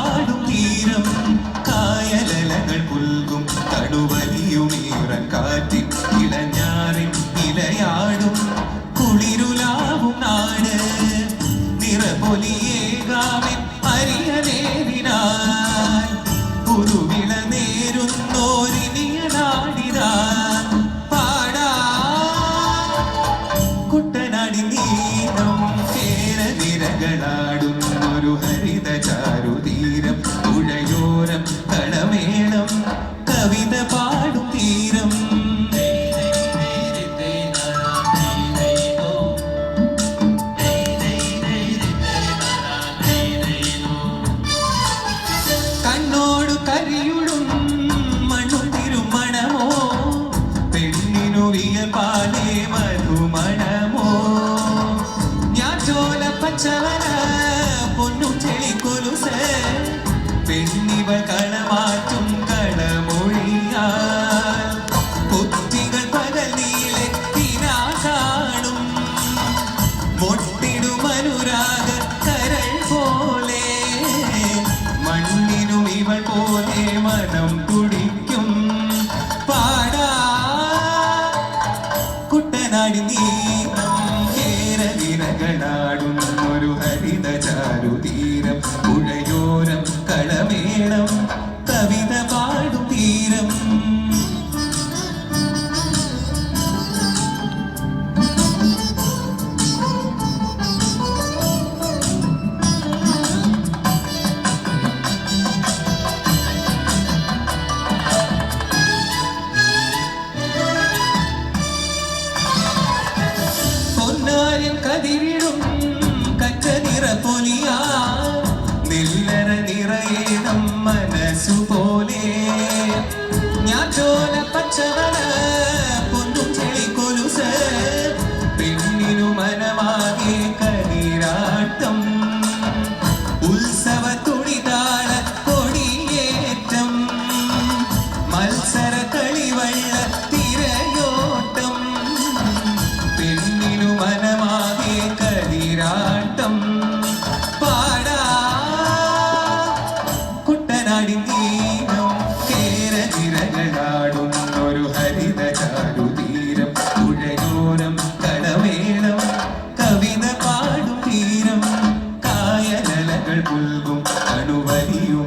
പാടും തീരം കായലലകൾ പുൽകും കടുവലിയുമീറൻ കാറ്റിൽ ഇളഞ്ഞാറിൻ ഇലയാടും കുളിരുലാവും നാട് നിറപൊലിയേകാവിൻ അരിയനേരിനായി ഒരു വിള നേരുന്നോരിനിയ നാടിനാ പാടാ കുട്ടനാടി നീരം കേരനിരകളാടും ഒരു ഹരിത ചാരുതീരം പുഴയോരം കളമേളം കവിത പാടും തീരം കണ്ണോടു കരിയുടും മണ്ണു തിരുമണമോ പെണ്ണിനു വിയപാലേ മധുമണമോ ഞാൻ ചോല പച്ചവന പൊന്നു ചെളിക്കൊലുസ് പെണ്ണിവൾ കളമാറ്റും കളമൊഴിയാൽ കുറ്റികൾ പകൽ നീലെ തിനാ കാണും മൊട്ടിടും അനുരാഗ കരൾ പോലെ മണ്ണിനും ഇവൾ പോലെ മനം തുടിക്കും പാടാ കുട്ടനാടി നീളം കേരനിരകളാടും ഒരു ഹരിത ചാരുതീരം പുഴയോരം കളമേളം കവിത പാടും തീരം കതിരിടും കറ്റ നിറപ്പൊലിയാ നെല്ലറ നിറയേണം മനസ്സുപോലെ ഞാൻ ചോല പച്ചവന പൊന്നും ചെളിക്കൊലുസ് പെണ്ണിനു മനമാകെ കതിരാട്ടം ഉത്സവ തുണിതാള കൊടിയേറ്റം മത്സര കളിവള്ള തിരയോട്ടം പെണ്ണിനു മനമാകെ കതിരാട്ടം പാടാ കുട്ടനാടി നീളം കേരനിരകളാടും ഒരു ഹരിത ചാരുതീരം പുഴയോരം കളമേളം കവിത പാടും തീരം കായലലകൾ പുൽകും അണുവലിയും